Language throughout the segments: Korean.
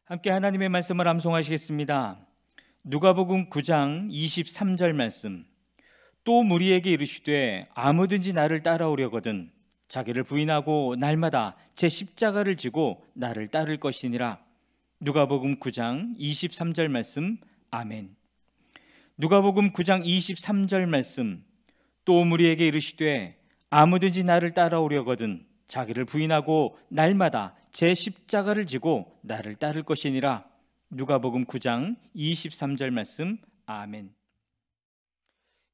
함께 하나님의 말씀을 암송하시겠습니다. 누가복음 9장 23절 말씀. 또 무리에게 이르시되 아무든지 나를 따라오려거든 자기를 부인하고 날마다 제 십자가를 지고 나를 따를 것이니라. 누가복음 9장 23절 말씀. 아멘. 누가복음 9장 23절 말씀. 또 무리에게 이르시되 아무든지 나를 따라오려거든 자기를 부인하고 날마다 제 십자가를 지고 나를 따를 것이니라. 누가복음 9장 23절 말씀. 아멘.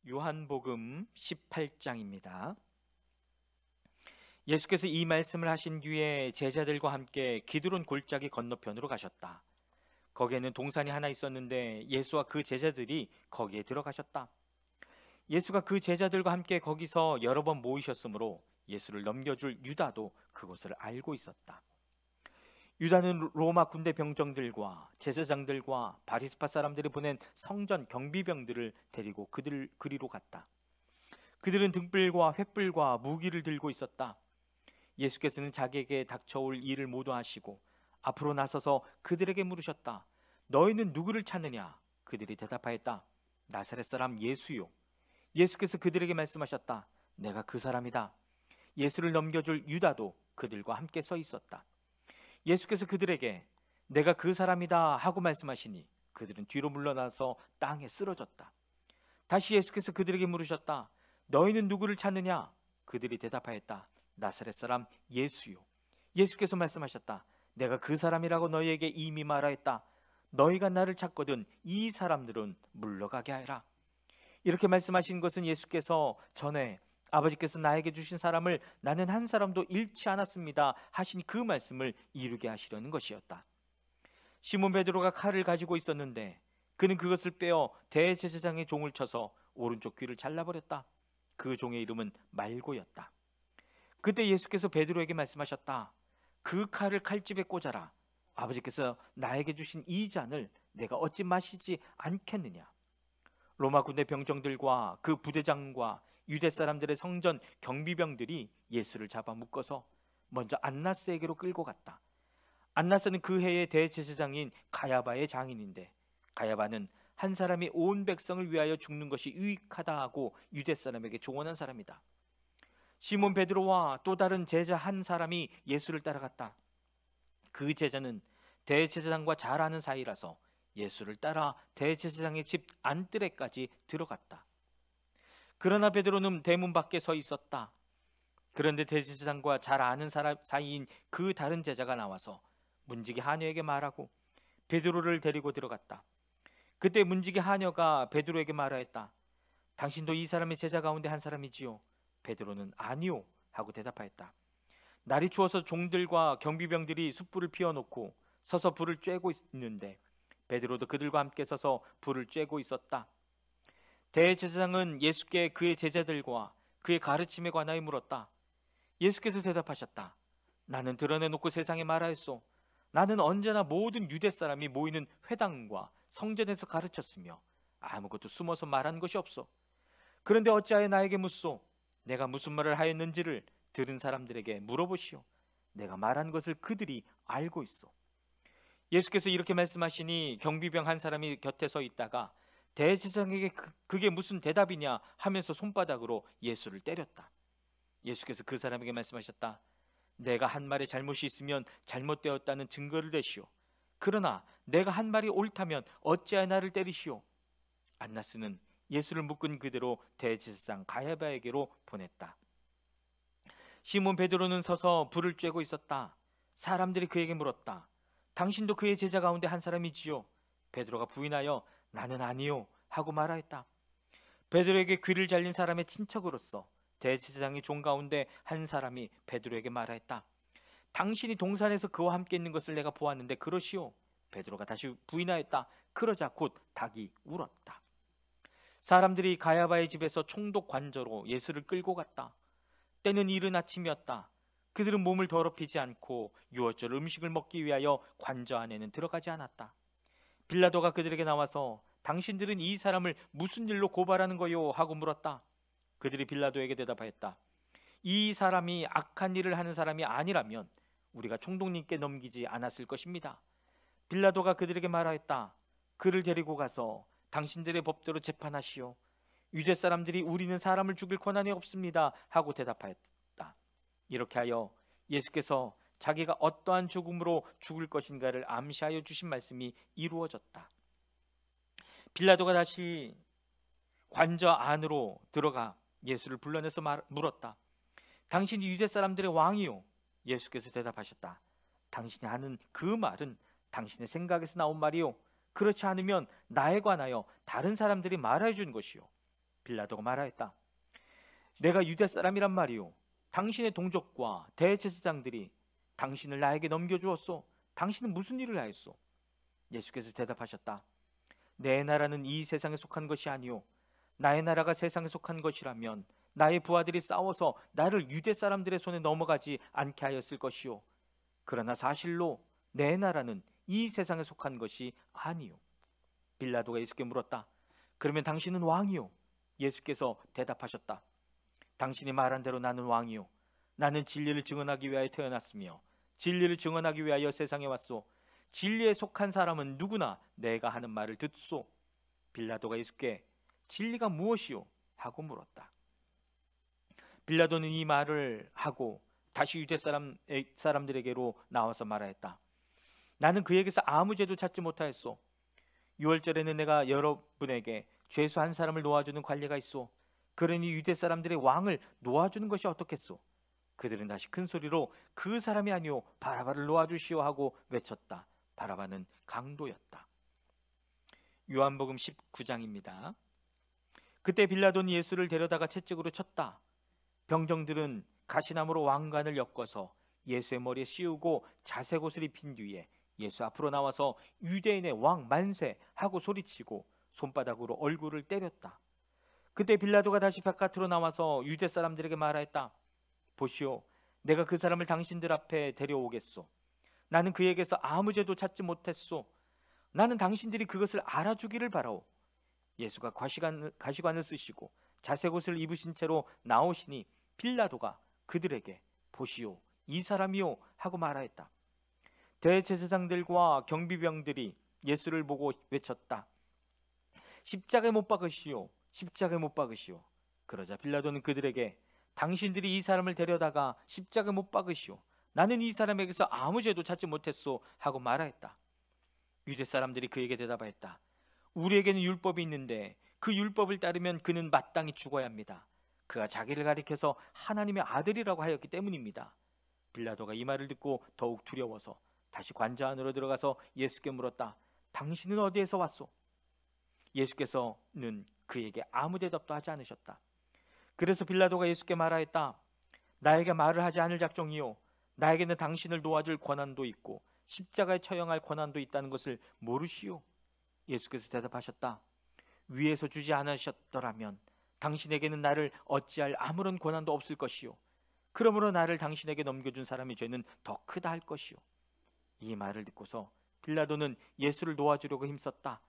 요한복음 18장입니다. 예수께서 이 말씀을 하신 뒤에 제자들과 함께 기드론 골짜기 건너편으로 가셨다. 거기에는 동산이 하나 있었는데 예수와 그 제자들이 거기에 들어가셨다. 예수가 그 제자들과 함께 거기서 여러 번 모이셨으므로 예수를 넘겨줄 유다도 그것을 알고 있었다. 유다는 로마 군대 병정들과 제사장들과 바리스파 사람들이 보낸 성전 경비병들을 데리고 그리로 갔다. 그들은 등불과 횃불과 무기를 들고 있었다. 예수께서는 자기에게 닥쳐올 일을 모두 하시고 앞으로 나서서 그들에게 물으셨다. 너희는 누구를 찾느냐? 그들이 대답하였다. 나사렛 사람 예수요. 예수께서 그들에게 말씀하셨다. 내가 그 사람이다. 예수를 넘겨줄 유다도 그들과 함께 서 있었다. 예수께서 그들에게 내가 그 사람이다 하고 말씀하시니 그들은 뒤로 물러나서 땅에 쓰러졌다. 다시 예수께서 그들에게 물으셨다. 너희는 누구를 찾느냐? 그들이 대답하였다. 나사렛 사람 예수요. 예수께서 말씀하셨다. 내가 그 사람이라고 너희에게 이미 말하였다. 너희가 나를 찾거든 이 사람들은 물러가게 하라. 이렇게 말씀하신 것은 예수께서 전에 아버지께서 나에게 주신 사람을 나는 한 사람도 잃지 않았습니다 하신 그 말씀을 이루게 하시려는 것이었다. 시몬 베드로가 칼을 가지고 있었는데 그는 그것을 빼어 대제사장의 종을 쳐서 오른쪽 귀를 잘라버렸다. 그 종의 이름은 말고였다. 그때 예수께서 베드로에게 말씀하셨다. 그 칼을 칼집에 꽂아라. 아버지께서 나에게 주신 이 잔을 내가 어찌 마시지 않겠느냐. 로마 군대 병정들과 그 부대장과 유대 사람들의 성전 경비병들이 예수를 잡아 묶어서 먼저 안나스에게로 끌고 갔다. 안나스는 그 해의 대제사장인 가야바의 장인인데 가야바는 한 사람이 온 백성을 위하여 죽는 것이 유익하다 하고 유대 사람에게 조언한 사람이다. 시몬 베드로와 또 다른 제자 한 사람이 예수를 따라갔다. 그 제자는 대제사장과 잘 아는 사이라서 예수를 따라 대제사장의 집 안뜰에까지 들어갔다. 그러나 베드로는 대문 밖에 서 있었다. 그런데 대제사장과 잘 아는 사람 사이인 그 다른 제자가 나와서 문지기 하녀에게 말하고 베드로를 데리고 들어갔다. 그때 문지기 하녀가 베드로에게 말하였다. 당신도 이 사람의 제자 가운데 한 사람이지요? 베드로는 아니요 하고 대답하였다. 날이 추워서 종들과 경비병들이 숯불을 피워놓고 서서 불을 쬐고 있는데 베드로도 그들과 함께 서서 불을 쬐고 있었다. 대제사장은 예수께 그의 제자들과 그의 가르침에 관하여 물었다. 예수께서 대답하셨다. 나는 드러내놓고 세상에 말하였소. 나는 언제나 모든 유대 사람이 모이는 회당과 성전에서 가르쳤으며 아무것도 숨어서 말한 것이 없소. 그런데 어찌하여 나에게 묻소? 내가 무슨 말을 하였는지를 들은 사람들에게 물어보시오. 내가 말한 것을 그들이 알고 있어. 예수께서 이렇게 말씀하시니 경비병 한 사람이 곁에 서 있다가 대제사장에게 그게 무슨 대답이냐 하면서 손바닥으로 예수를 때렸다. 예수께서 그 사람에게 말씀하셨다. 내가 한 말에 잘못이 있으면 잘못되었다는 증거를 대시오. 그러나 내가 한 말이 옳다면 어찌하여 나를 때리시오? 안나스는 예수를 묶은 그대로 대제사장 가야바에게로 보냈다. 시몬 베드로는 서서 불을 쬐고 있었다. 사람들이 그에게 물었다. 당신도 그의 제자 가운데 한 사람이지요? 베드로가 부인하여 나는 아니요 하고 말하였다. 베드로에게 귀를 잘린 사람의 친척으로서 대제사장의 종 가운데 한 사람이 베드로에게 말하였다. 당신이 동산에서 그와 함께 있는 것을 내가 보았는데 그러시오? 베드로가 다시 부인하였다. 그러자 곧 닭이 울었다. 사람들이 가야바의 집에서 총독 관저로 예수를 끌고 갔다. 때는 이른 아침이었다. 그들은 몸을 더럽히지 않고 유월절 음식을 먹기 위하여 관저 안에는 들어가지 않았다. 빌라도가 그들에게 나와서 당신들은 이 사람을 무슨 일로 고발하는 거요? 하고 물었다. 그들이 빌라도에게 대답하였다. 이 사람이 악한 일을 하는 사람이 아니라면 우리가 총독님께 넘기지 않았을 것입니다. 빌라도가 그들에게 말하였다. 그를 데리고 가서 당신들의 법대로 재판하시오. 유대 사람들이 우리는 사람을 죽일 권한이 없습니다 하고 대답하였다. 이렇게 하여 예수께서 자기가 어떠한 죽음으로 죽을 것인가를 암시하여 주신 말씀이 이루어졌다. 빌라도가 다시 관저 안으로 들어가 예수를 불러내서 물었다. 당신이 유대 사람들의 왕이요? 예수께서 대답하셨다. 당신이 하는 그 말은 당신의 생각에서 나온 말이요. 그렇지 않으면 나에 관하여 다른 사람들이 말해 준 것이요. 빌라도가 말하였다. 내가 유대 사람이란 말이요. 당신의 동족과 대제사장들이 당신을 나에게 넘겨주었소. 당신은 무슨 일을 하였소? 예수께서 대답하셨다. 내 나라는 이 세상에 속한 것이 아니요. 나의 나라가 세상에 속한 것이라면 나의 부하들이 싸워서 나를 유대 사람들의 손에 넘어가지 않게 하였을 것이요. 그러나 사실로 내 나라는 이 세상에 속한 것이 아니요. 빌라도가 예수께 물었다. 그러면 당신은 왕이요? 예수께서 대답하셨다. 당신이 말한 대로 나는 왕이요. 나는 진리를 증언하기 위하여 태어났으며 진리를 증언하기 위하여 세상에 왔소. 진리에 속한 사람은 누구나 내가 하는 말을 듣소. 빌라도가 예수께 진리가 무엇이요? 하고 물었다. 빌라도는 이 말을 하고 다시 유대 사람들에게로 나와서 말하였다. 나는 그에게서 아무 죄도 찾지 못하였소. 유월절에는 내가 여러분에게 죄수 한 사람을 놓아주는 관례가 있소. 그러니 유대 사람들의 왕을 놓아주는 것이 어떻겠소? 그들은 다시 큰 소리로 그 사람이 아니오 바라바를 놓아주시오 하고 외쳤다. 바라바는 강도였다. 요한복음 19장입니다. 그때 빌라도는 예수를 데려다가 채찍으로 쳤다. 병정들은 가시나무로 왕관을 엮어서 예수의 머리에 씌우고 자색 옷을 입힌 뒤에 예수 앞으로 나와서 유대인의 왕 만세 하고 소리치고 손바닥으로 얼굴을 때렸다. 그때 빌라도가 다시 바깥으로 나와서 유대 사람들에게 말하였다. 보시오, 내가 그 사람을 당신들 앞에 데려오겠소. 나는 그에게서 아무 죄도 찾지 못했소. 나는 당신들이 그것을 알아주기를 바라오. 예수가 가시관을 쓰시고 자색 옷을 입으신 채로 나오시니 빌라도가 그들에게 보시오, 이 사람이요 하고 말하였다. 대제사장들과 경비병들이 예수를 보고 외쳤다. 십자가에 못 박으시오, 십자가에 못 박으시오. 그러자 빌라도는 그들에게 당신들이 이 사람을 데려다가 십자가에 못 박으시오. 나는 이 사람에게서 아무 죄도 찾지 못했소 하고 말하였다. 유대 사람들이 그에게 대답하였다. 우리에게는 율법이 있는데 그 율법을 따르면 그는 마땅히 죽어야 합니다. 그가 자기를 가리켜서 하나님의 아들이라고 하였기 때문입니다. 빌라도가 이 말을 듣고 더욱 두려워서 다시 관저 안으로 들어가서 예수께 물었다. 당신은 어디에서 왔소? 예수께서는 그에게 아무 대답도 하지 않으셨다. 그래서 빌라도가 예수께 말하였다. 나에게 말을 하지 않을 작정이요, 나에게는 당신을 놓아줄 권한도 있고 십자가에 처형할 권한도 있다는 것을 모르시오? 예수께서 대답하셨다. 위에서 주지 않으셨더라면 당신에게는 나를 어찌할 아무런 권한도 없을 것이요, 그러므로 나를 당신에게 넘겨준 사람의 죄는 더 크다 할 것이요. 이 말을 듣고서 빌라도는 예수를 놓아주려고 힘썼다.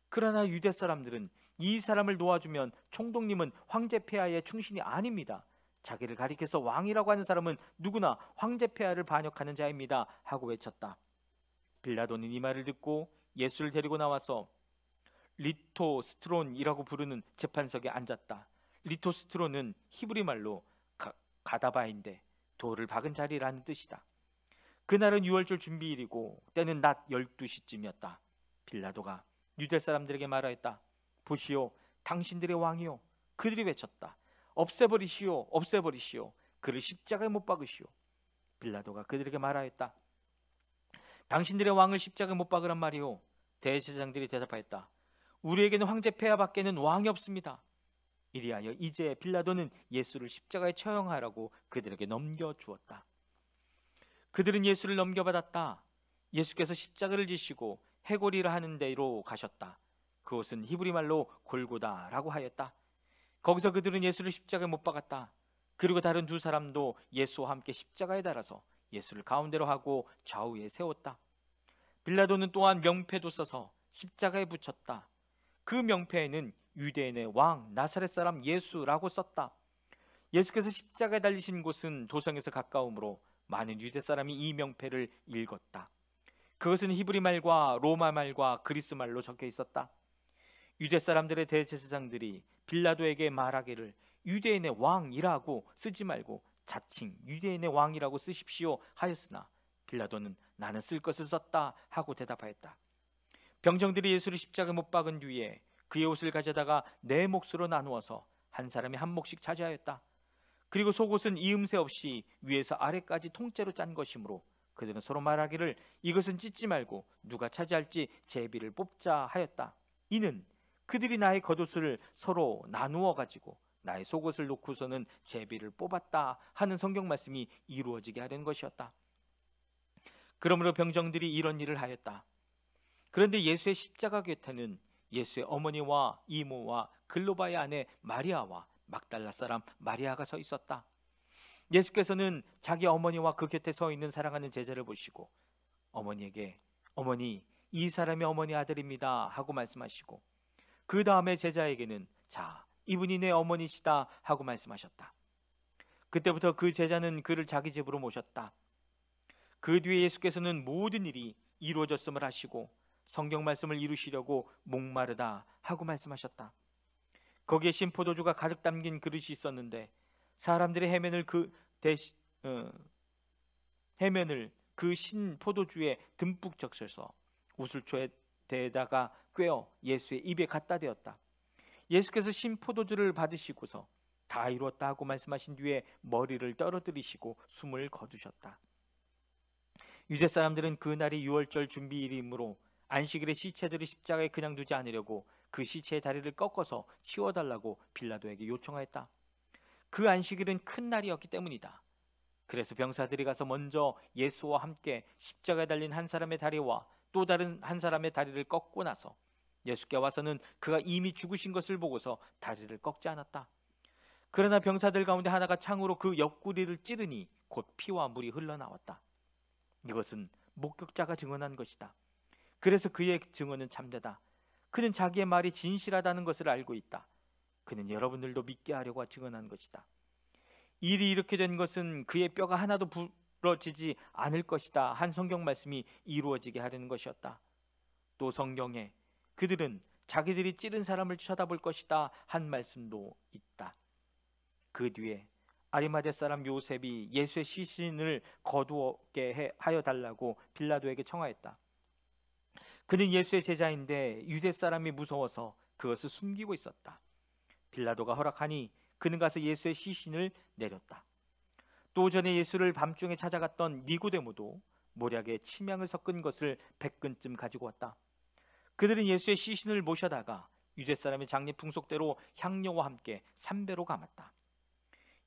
그러나 유대 사람들은 이 사람을 놓아주면 총독님은 황제 폐하의 충신이 아닙니다. 자기를 가리켜서 왕이라고 하는 사람은 누구나 황제 폐하를 반역하는 자입니다 하고 외쳤다. 빌라도는 이 말을 듣고 예수를 데리고 나와서 리토스트론이라고 부르는 재판석에 앉았다. 리토스트론은 히브리 말로 가다바인데 돌을 박은 자리라는 뜻이다. 그날은 유월절 준비일이고 때는 낮 12시쯤이었다. 빌라도가 유대 사람들에게 말하였다. 보시오, 당신들의 왕이요. 그들이 외쳤다. 없애버리시오, 없애버리시오. 그를 십자가에 못 박으시오. 빌라도가 그들에게 말하였다. 당신들의 왕을 십자가에 못 박으란 말이오. 대제사장들이 대답하였다. 우리에게는 황제 폐하밖에는 왕이 없습니다. 이리하여 이제 빌라도는 예수를 십자가에 처형하라고 그들에게 넘겨주었다. 그들은 예수를 넘겨받았다. 예수께서 십자가를 지시고 해골이라 하는 데로 가셨다. 그곳은 히브리 말로 골고다라고 하였다. 거기서 그들은 예수를 십자가에 못 박았다. 그리고 다른 두 사람도 예수와 함께 십자가에 달아서 예수를 가운데로 하고 좌우에 세웠다. 빌라도는 또한 명패도 써서 십자가에 붙였다. 그 명패에는 유대인의 왕 나사렛 사람 예수라고 썼다. 예수께서 십자가에 달리신 곳은 도성에서 가까우므로 많은 유대 사람이 이 명패를 읽었다. 그것은 히브리 말과 로마 말과 그리스 말로 적혀 있었다. 유대 사람들의 대제사장들이 빌라도에게 말하기를 유대인의 왕이라고 쓰지 말고 자칭 유대인의 왕이라고 쓰십시오 하였으나 빌라도는 나는 쓸 것을 썼다 하고 대답하였다. 병정들이 예수를 십자가에 못 박은 뒤에 그의 옷을 가져다가 네 몫으로 나누어서 한 사람이 한 몫씩 차지하였다. 그리고 속옷은 이음새 없이 위에서 아래까지 통째로 짠 것이므로 그들은 서로 말하기를 이것은 찢지 말고 누가 차지할지 제비를 뽑자 하였다. 이는 그들이 나의 겉옷을 서로 나누어 가지고 나의 속옷을 놓고서는 제비를 뽑았다 하는 성경 말씀이 이루어지게 하려는 것이었다. 그러므로 병정들이 이런 일을 하였다. 그런데 예수의 십자가 곁에는 예수의 어머니와 이모와 글로바의 아내 마리아와 막달라 사람 마리아가 서 있었다. 예수께서는 자기 어머니와 그 곁에 서 있는 사랑하는 제자를 보시고 어머니에게 어머니 이 사람이 어머니 아들입니다 하고 말씀하시고 그 다음에 제자에게는 자 이분이 내 어머니시다 하고 말씀하셨다. 그때부터 그 제자는 그를 자기 집으로 모셨다. 그 뒤에 예수께서는 모든 일이 이루어졌음을 하시고 성경 말씀을 이루시려고 목마르다 하고 말씀하셨다. 거기에 신 포도주가 가득 담긴 그릇이 있었는데 사람들이 해면을 그 신 포도주에 듬뿍 적셔서 우슬초에 대다가 꿰어 예수의 입에 갖다 대었다. 예수께서 신 포도주를 받으시고서 다 이루었다 하고 말씀하신 뒤에 머리를 떨어뜨리시고 숨을 거두셨다. 유대 사람들은 그날이 유월절 준비일이므로 안식일에 시체들을 십자가에 그냥 두지 않으려고 그 시체의 다리를 꺾어서 치워달라고 빌라도에게 요청하였다. 그 안식일은 큰 날이었기 때문이다. 그래서 병사들이 가서 먼저 예수와 함께 십자가에 달린 한 사람의 다리와 또 다른 한 사람의 다리를 꺾고 나서 예수께 와서는 그가 이미 죽으신 것을 보고서 다리를 꺾지 않았다. 그러나 병사들 가운데 하나가 창으로 그 옆구리를 찌르니 곧 피와 물이 흘러나왔다. 이것은 목격자가 증언한 것이다. 그래서 그의 증언은 참되다. 그는 자기의 말이 진실하다는 것을 알고 있다. 그는 여러분들도 믿게 하려고 증언한 것이다. 일이 이렇게 된 것은 그의 뼈가 하나도 부러지지 않을 것이다 한 성경 말씀이 이루어지게 하려는 것이었다. 또 성경에 그들은 자기들이 찌른 사람을 쳐다볼 것이다 한 말씀도 있다. 그 뒤에 아리마대 사람 요셉이 예수의 시신을 거두게 하여 달라고 빌라도에게 청하였다. 그는 예수의 제자인데 유대 사람이 무서워서 그것을 숨기고 있었다. 빌라도가 허락하니 그는 가서 예수의 시신을 내렸다. 또 전에 예수를 밤중에 찾아갔던 니고데모도 모략에 침향을 섞은 것을 100근쯤 가지고 왔다. 그들은 예수의 시신을 모셔다가 유대 사람의 장례 풍속대로 향료와 함께 삼배로 감았다.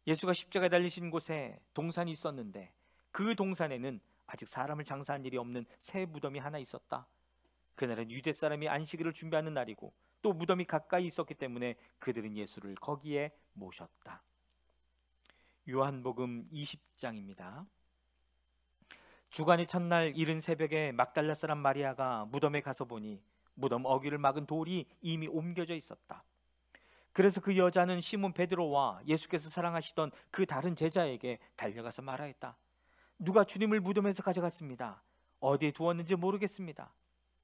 예수가 십자가에 달리신 곳에 동산이 있었는데 그 동산에는 아직 사람을 장사한 일이 없는 새 무덤이 하나 있었다. 그날은 유대 사람이 안식일을 준비하는 날이고 또 무덤이 가까이 있었기 때문에 그들은 예수를 거기에 모셨다. 요한복음 20장입니다. 주간의 첫날 이른 새벽에 막달라 사람 마리아가 무덤에 가서 보니 무덤 어귀를 막은 돌이 이미 옮겨져 있었다. 그래서 그 여자는 시몬 베드로와 예수께서 사랑하시던 그 다른 제자에게 달려가서 말하였다. 누가 주님을 무덤에서 가져갔습니다. 어디에 두었는지 모르겠습니다.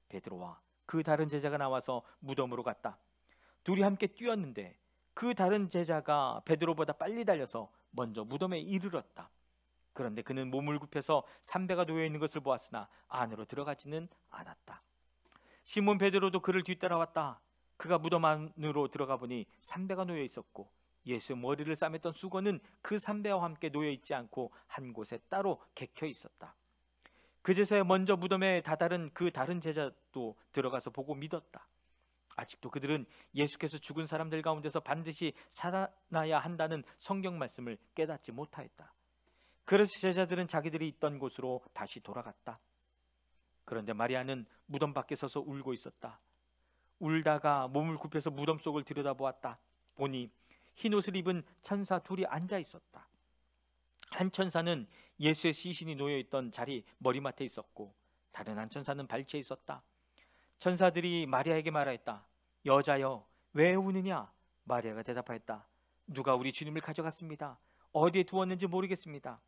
베드로와 그 다른 제자가 나와서 무덤으로 갔다. 둘이 함께 뛰었는데 그 다른 제자가 베드로보다 빨리 달려서 먼저 무덤에 이르렀다. 그런데 그는 몸을 굽혀서 삼배가 놓여 있는 것을 보았으나 안으로 들어가지는 않았다. 시몬 베드로도 그를 뒤따라왔다. 그가 무덤 안으로 들어가 보니 삼배가 놓여 있었고 예수의 머리를 싸맸던 수건은 그 삼배와 함께 놓여 있지 않고 한 곳에 따로 개켜 있었다. 그제서야 먼저 무덤에 다다른 그 다른 제자도 들어가서 보고 믿었다. 아직도 그들은 예수께서 죽은 사람들 가운데서 반드시 살아나야 한다는 성경 말씀을 깨닫지 못하였다. 그래서 제자들은 자기들이 있던 곳으로 다시 돌아갔다. 그런데 마리아는 무덤 밖에 서서 울고 있었다. 울다가 몸을 굽혀서 무덤 속을 들여다보았다. 보니 흰옷을 입은 천사 둘이 앉아 있었다. 한 천사는 예수의 시신이 놓여있던 자리 머리맡에 있었고 다른 한 천사는 발치에 있었다. 천사들이 마리아에게 말하였다. 여자여 왜 우느냐? 마리아가 대답하였다. 누가 우리 주님을 가져갔습니다. 어디에 두었는지 모르겠습니다.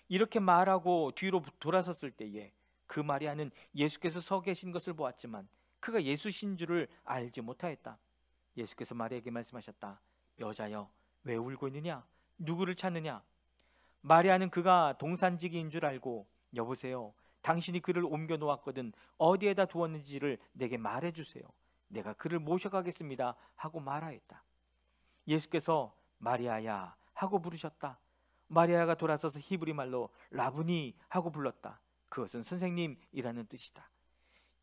이렇게 말하고 뒤로 돌아섰을 때에 그 마리아는 예수께서 서 계신 것을 보았지만 그가 예수신 줄을 알지 못하였다. 예수께서 마리아에게 말씀하셨다. 여자여, 왜 울고 있느냐? 누구를 찾느냐? 마리아는 그가 동산지기인 줄 알고, 여보세요, 당신이 그를 옮겨 놓았거든 어디에다 두었는지를 내게 말해주세요. 내가 그를 모셔가겠습니다 하고 말하였다. 예수께서 마리아야 하고 부르셨다. 마리아가 돌아서서 히브리 말로 라부니 하고 불렀다. 그것은 선생님이라는 뜻이다.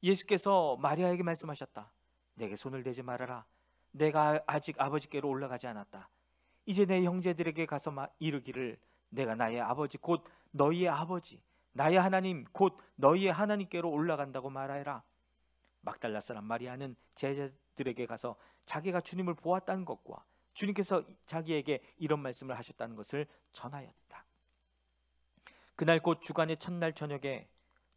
예수께서 마리아에게 말씀하셨다. 내게 손을 대지 말아라. 내가 아직 아버지께로 올라가지 않았다. 이제 내 형제들에게 가서 이르기를 내가 나의 아버지 곧 너희의 아버지, 나의 하나님 곧 너희의 하나님께로 올라간다고 말하여라. 막달라 사람 마리아는 제자들에게 가서 자기가 주님을 보았다는 것과 주님께서 자기에게 이런 말씀을 하셨다는 것을 전하였다. 그날 곧 주간의 첫날 저녁에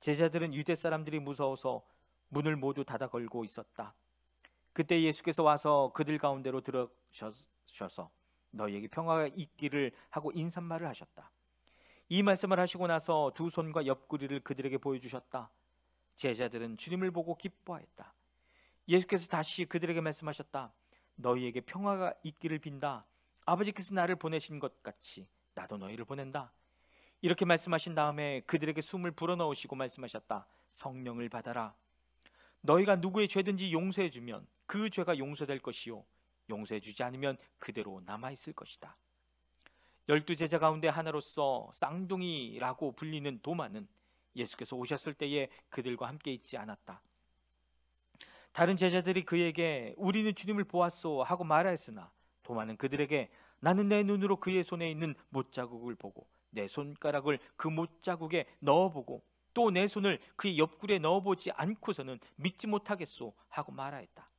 제자들은 유대 사람들이 무서워서 문을 모두 닫아 걸고 있었다. 그때 예수께서 와서 그들 가운데로 들어서셔서 너희에게 평화가 있기를 하고 인사말을 하셨다. 이 말씀을 하시고 나서 두 손과 옆구리를 그들에게 보여주셨다. 제자들은 주님을 보고 기뻐하였다. 예수께서 다시 그들에게 말씀하셨다. 너희에게 평화가 있기를 빈다. 아버지께서 나를 보내신 것 같이 나도 너희를 보낸다. 이렇게 말씀하신 다음에 그들에게 숨을 불어넣으시고 말씀하셨다. 성령을 받아라. 너희가 누구의 죄든지 용서해 주면 그 죄가 용서될 것이요, 용서해 주지 않으면 그대로 남아있을 것이다. 12제자 가운데 하나로서 쌍둥이라고 불리는 도마는 예수께서 오셨을 때에 그들과 함께 있지 않았다. 다른 제자들이 그에게 우리는 주님을 보았소 하고 말하였으나 도마는 그들에게 나는 내 눈으로 그의 손에 있는 못자국을 보고 내 손가락을 그 못자국에 넣어보고 또 내 손을 그의 옆구리에 넣어보지 않고서는 믿지 못하겠소 하고 말하였다.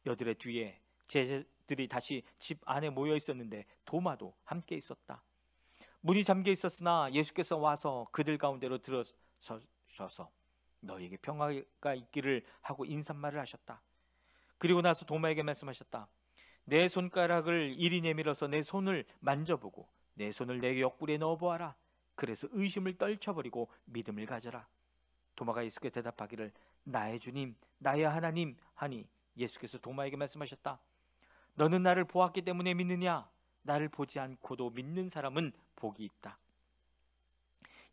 여들의 뒤에 제자들이 다시 집 안에 모여 있었는데 도마도 함께 있었다. 문이 잠겨 있었으나 예수께서 와서 그들 가운데로 들어서셔서 너희에게 평화가 있기를 하고 인사말을 하셨다. 그리고 나서 도마에게 말씀하셨다. 내 손가락을 이리 내밀어서 내 손을 만져보고 내 손을 내 옆구리에 넣어보아라. 그래서 의심을 떨쳐버리고 믿음을 가져라. 도마가 예수께 대답하기를 나의 주님 나의 하나님 하니 예수께서 도마에게 말씀하셨다. 너는 나를 보았기 때문에 믿느냐? 나를 보지 않고도 믿는 사람은 복이 있다.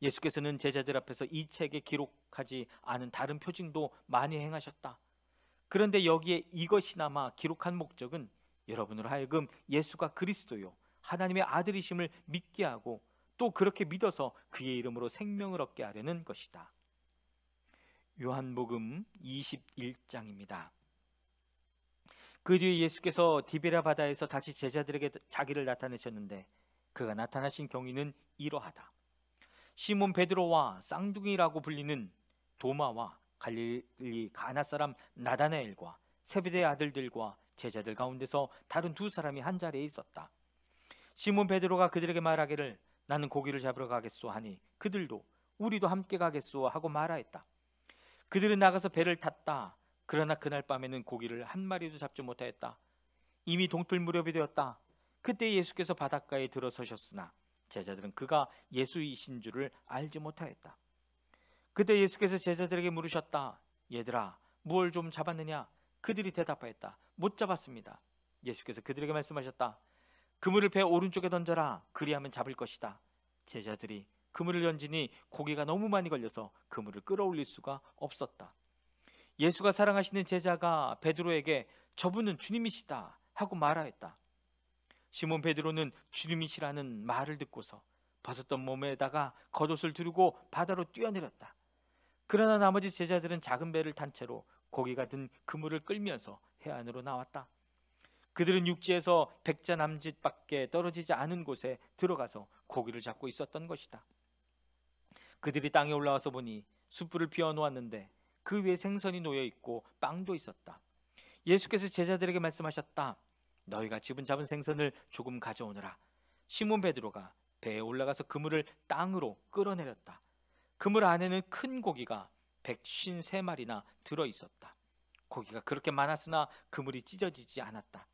예수께서는 제자들 앞에서 이 책에 기록하지 않은 다른 표징도 많이 행하셨다. 그런데 여기에 이것이나마 기록한 목적은 여러분으로 하여금 예수가 그리스도요 하나님의 아들이심을 믿게 하고 또 그렇게 믿어서 그의 이름으로 생명을 얻게 하려는 것이다. 요한복음 21장입니다. 그 뒤에 예수께서 디베랴 바다에서 다시 제자들에게 자기를 나타내셨는데 그가 나타나신 경위는 이러하다. 시몬 베드로와 쌍둥이라고 불리는 도마와 갈릴리 가나 사람 나다나엘과 세베대의 아들들과 제자들 가운데서 다른 두 사람이 한 자리에 있었다. 시몬 베드로가 그들에게 말하기를 나는 고기를 잡으러 가겠소 하니 그들도 우리도 함께 가겠소 하고 말하였다. 그들은 나가서 배를 탔다. 그러나 그날 밤에는 고기를 한 마리도 잡지 못하였다. 이미 동틀 무렵이 되었다. 그때 예수께서 바닷가에 들어서셨으나 제자들은 그가 예수이신 줄을 알지 못하였다. 그때 예수께서 제자들에게 물으셨다. 얘들아, 무엇을 좀 잡았느냐? 그들이 대답하였다. 못 잡았습니다. 예수께서 그들에게 말씀하셨다. 그물을 배 오른쪽에 던져라. 그리하면 잡을 것이다. 제자들이 그물을 던지니 고기가 너무 많이 걸려서 그물을 끌어올릴 수가 없었다. 예수가 사랑하시는 제자가 베드로에게 저분은 주님이시다 하고 말하였다. 시몬 베드로는 주님이시라는 말을 듣고서 벗었던 몸에다가 겉옷을 두르고 바다로 뛰어내렸다. 그러나 나머지 제자들은 작은 배를 탄 채로 고기가 든 그물을 끌면서 해안으로 나왔다. 그들은 육지에서 100자 남짓밖에 떨어지지 않은 곳에 들어가서 고기를 잡고 있었던 것이다. 그들이 땅에 올라와서 보니 숯불을 피워 놓았는데 그 위에 생선이 놓여 있고 빵도 있었다. 예수께서 제자들에게 말씀하셨다. 너희가 지금 잡은 생선을 조금 가져오너라. 시몬 베드로가 배에 올라가서 그물을 땅으로 끌어내렸다. 그물 안에는 큰 고기가 153마리나 들어있었다. 고기가 그렇게 많았으나 그물이 찢어지지 않았다.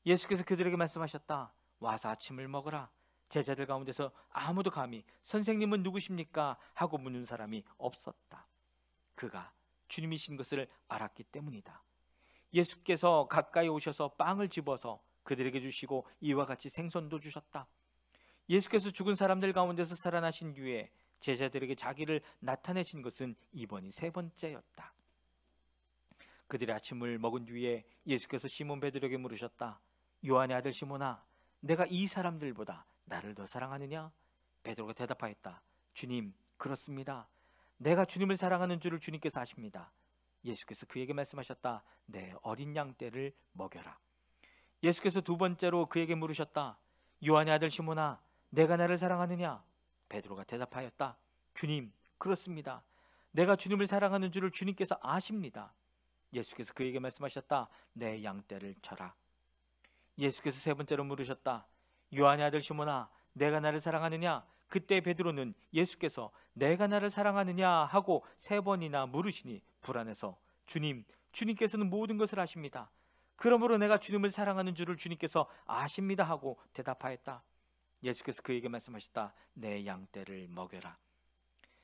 예수께서 그들에게 말씀하셨다. 와서 아침을 먹으라. 제자들 가운데서 아무도 감히 선생님은 누구십니까? 하고 묻는 사람이 없었다. 그가 주님이신 것을 알았기 때문이다. 예수께서 가까이 오셔서 빵을 집어서 그들에게 주시고 이와 같이 생선도 주셨다. 예수께서 죽은 사람들 가운데서 살아나신 뒤에 제자들에게 자기를 나타내신 것은 이번이 세 번째였다. 그들이 아침을 먹은 뒤에 예수께서 시몬 베드로에게 물으셨다. 요한의 아들 시몬아, 내가 이 사람들보다 나를 더 사랑하느냐? 베드로가 대답하였다. 주님, 그렇습니다. 내가 주님을 사랑하는 줄을 주님께서 아십니다. 예수께서 그에게 말씀하셨다. 내 어린 양 떼를 먹여라. 예수께서 두 번째로 그에게 물으셨다. 요한의 아들 시몬아, 내가 나를 사랑하느냐? 베드로가 대답하였다. 주님, 그렇습니다. 내가 주님을 사랑하는 줄을 주님께서 아십니다. 예수께서 그에게 말씀하셨다. 내 양떼를 쳐라. 예수께서 세 번째로 물으셨다. 요한의 아들 시몬아, 내가 나를 사랑하느냐? 그때 베드로는 예수께서 내가 나를 사랑하느냐 하고 세 번이나 물으시니 불안해서 주님, 주님께서는 모든 것을 아십니다. 그러므로 내가 주님을 사랑하는 줄을 주님께서 아십니다 하고 대답하였다. 예수께서 그에게 말씀하셨다. 내 양떼를 먹여라.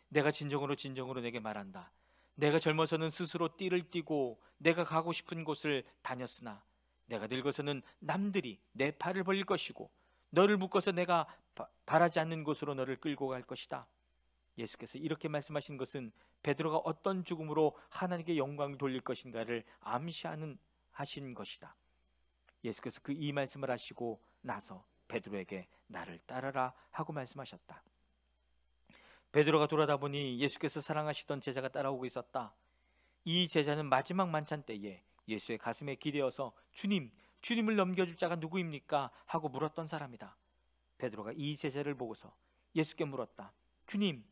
내가 진정으로 내게 말한다. 내가 젊어서는 스스로 띠를 띠고 내가 가고 싶은 곳을 다녔으나 내가 늙어서는 남들이 내 팔을 벌릴 것이고 너를 묶어서 내가 바라지 않는 곳으로 너를 끌고 갈 것이다. 예수께서 이렇게 말씀하신 것은 베드로가 어떤 죽음으로 하나님께 영광을 돌릴 것인가를 하신 것이다. 예수께서 이 말씀을 하시고 나서 베드로에게 나를 따르라 하고 말씀하셨다. 베드로가 돌아다 보니 예수께서 사랑하시던 제자가 따라오고 있었다. 이 제자는 마지막 만찬 때에 예수의 가슴에 기대어서 주님을 넘겨줄 자가 누구입니까? 하고 물었던 사람이다. 베드로가 이 제자를 보고서 예수께 물었다. 주님,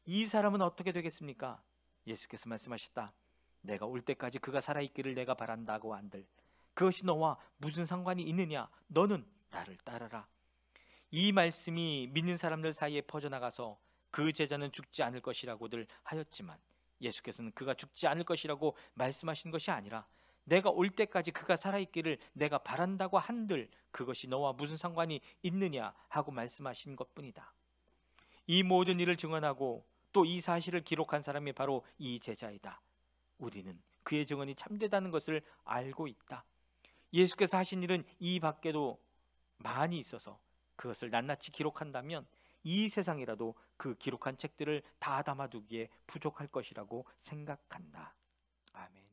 이 사람은 어떻게 되겠습니까? 예수께서 말씀하셨다. 내가 올 때까지 그가 살아있기를 내가 바란다고 한들 그것이 너와 무슨 상관이 있느냐? 너는 나를 따르라. 이 말씀이 믿는 사람들 사이에 퍼져나가서 그 제자는 죽지 않을 것이라고들 하였지만 예수께서는 그가 죽지 않을 것이라고 말씀하신 것이 아니라 내가 올 때까지 그가 살아있기를 내가 바란다고 한들 그것이 너와 무슨 상관이 있느냐 하고 말씀하신 것뿐이다. 이 모든 일을 증언하고 또 이 사실을 기록한 사람이 바로 이 제자이다. 우리는 그의 증언이 참되다는 것을 알고 있다. 예수께서 하신 일은 이 밖에도 많이 있어서 그것을 낱낱이 기록한다면 이 세상이라도 그 기록한 책들을 다 담아두기에 부족할 것이라고 생각한다. 아멘.